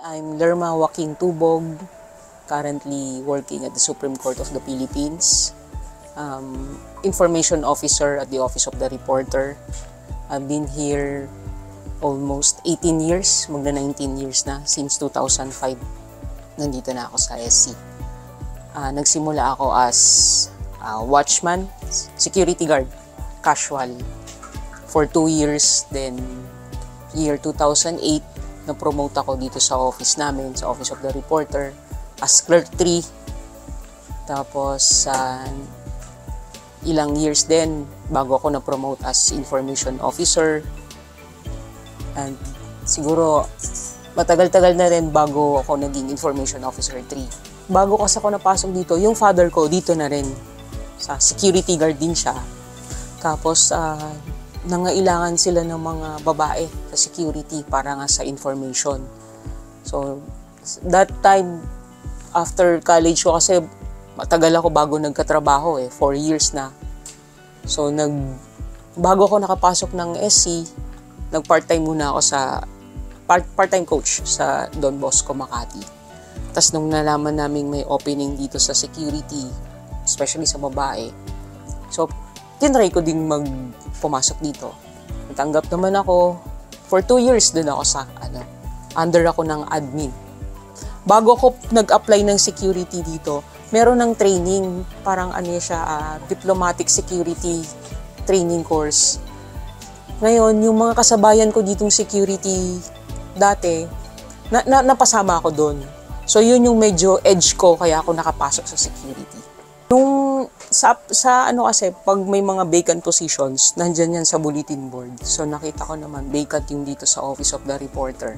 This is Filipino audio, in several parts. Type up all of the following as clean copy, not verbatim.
I'm Lerma Joaquin Tubog, currently working at the Supreme Court of the Philippines. Information officer at the Office of the Reporter. I've been here almost 18 years, magna 19 years na, since 2005. Nandito na ako sa SC. Nagsimula ako as watchman, security guard, casual, for 2 years. Then, year 2008, na-promote ako dito sa office namin, sa Office of the Reporter, as Clerk 3. Tapos, ilang years din bago ako na-promote as Information Officer. And siguro, matagal-tagal na rin bago ako naging Information Officer 3. Bago kasi ako napasok dito, yung father ko dito na rin. Sa security guard din siya. Tapos, nangailangan sila ng mga babae sa security para nga sa information. So, that time, after college ko kasi matagal ako bago nagkatrabaho 4 years na. So, bago ako nakapasok ng SC, nag-part-time muna ako sa part-time coach sa Don Bosco, Makati. Tapos nung nalaman namin may opening dito sa security, especially sa babae, so, tinry ko din pumasok dito. Natanggap naman ako. For 2 years din ako sa, under ako ng admin. Bago ako nag-apply ng security dito, meron ng training, parang diplomatic security training course. Ngayon, yung mga kasabayan ko ditong security dati, napasama ako doon. So, yun yung medyo edge ko, kaya ako nakapasok sa security. Kasi pag may mga vacant positions, nandyan yan sa bulletin board. So, nakita ko naman, vacant yung dito sa Office of the Reporter.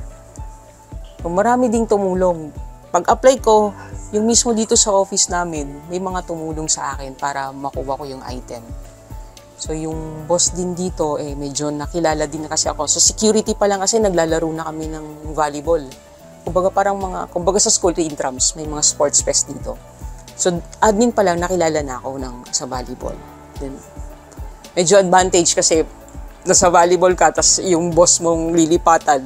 So, marami ding tumulong. Pag-apply ko, yung mismo dito sa office namin, may mga tumulong sa akin para makuha ko yung item. So, yung boss din dito, medyo nakilala din na kasi ako. So, security pa lang kasi naglalaro na kami ng volleyball. Kumbaga sa school to intrams, may mga sports fest dito. So, admin pa lang, nakilala na ako sa volleyball. Then, medyo advantage kasi nasa volleyball ka, tas yung boss mong lilipatan,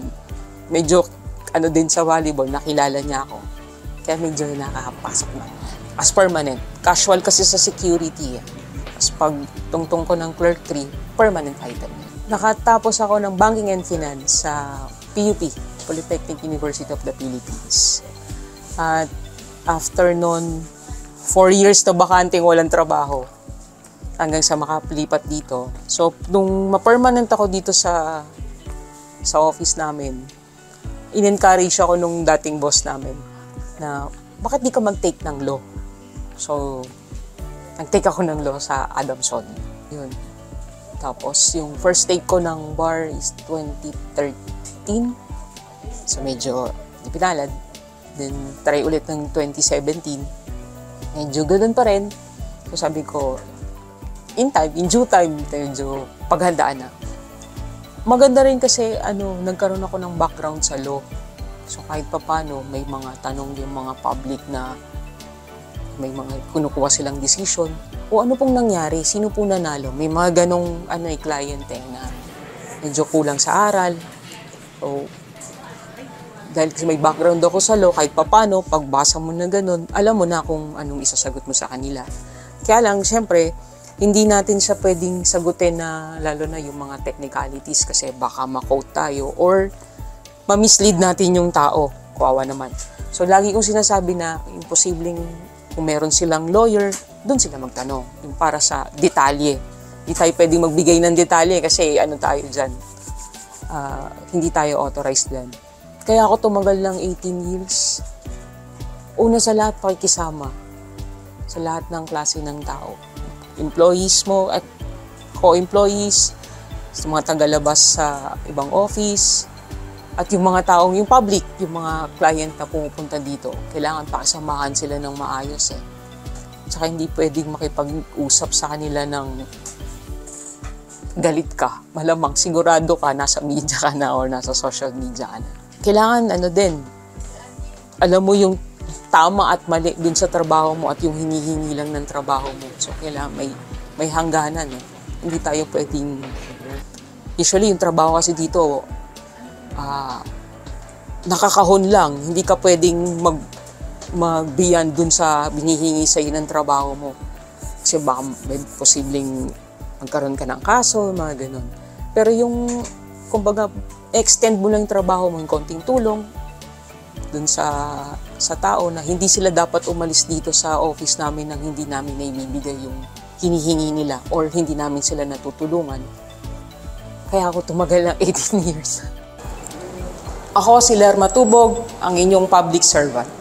medyo din sa volleyball, nakilala niya ako. Kaya medyo nakakapasok na. As permanent. Casual kasi sa security. Tapos pag tungtong ko ng Clerk 3, permanent item. Nakatapos ako ng Banking and Finance sa PUP, Polytechnic University of the Philippines. At after nun, 4 years na bakanting walang trabaho hanggang sa makapilipat dito. So, nung ma-permanent ako dito sa office namin, in-encourage ako nung dating boss namin na bakit di ka mag-take ng law? So, nag-take ako ng law sa Adamson. Yun. Tapos, yung first take ko ng bar is 2013. So, medyo pinalad. Then, try ulit ng 2017. Medyo ganun pa rin. So sabi ko, in due time, medyo paghandaan na. Maganda rin kasi, nagkaroon ako ng background sa law. So kahit papano, may mga tanong yung mga public na may mga kinukuha silang decision. O ano pong nangyari? Sino pong nanalo? May mga ganong client na medyo kulang sa aral. So, dahil kasi may background ako sa law, kahit papano, pagbasa mo na ganun, alam mo na kung anong isasagot mo sa kanila. Kaya lang, syempre, hindi natin siya pwedeng sagutin na, lalo na yung mga technicalities kasi baka ma-quote tayo or ma-mislead natin yung tao. Kawawa naman. So, lagi kong sinasabi na imposibleng kung meron silang lawyer, doon sila magtanong. Yung para sa detalye. Hindi tayo pwedeng magbigay ng detalye kasi tayo dyan. Hindi tayo authorized dyan. Kaya ako tumagal ng 18 years. Una sa lahat, pakikisama sa lahat ng klase ng tao. Employees mo at co-employees, sa mga tagalabas sa ibang office, at yung mga taong, yung public, yung mga client na pumupunta dito, kailangan pakisamahan sila ng maayos Tsaka hindi pwedeng makipag-usap sa kanila ng galit ka. Malamang sigurado ka, nasa media ka na or nasa social media ka na. Kailangan alam mo yung tama at mali dun sa trabaho mo at yung hinihingi lang ng trabaho mo. So, kailangan may hangganan. Hindi tayo pwedeng... Usually, yung trabaho kasi dito, nakakahon lang. Hindi ka pwedeng mag-beyond dun sa binihingi sa'yo ng trabaho mo. Kasi baka may posibleng magkaroon ka ng kaso, mga ganun. Pero yung, kumbaga, extend mo lang yung trabaho mo, yung konting tulong dun sa tao na hindi sila dapat umalis dito sa office namin nang hindi namin naibibigay yung hinihingi nila or hindi namin sila natutulungan. Kaya ako tumagal ng 18 years. Ako si Lerma Tubog, ang inyong public servant.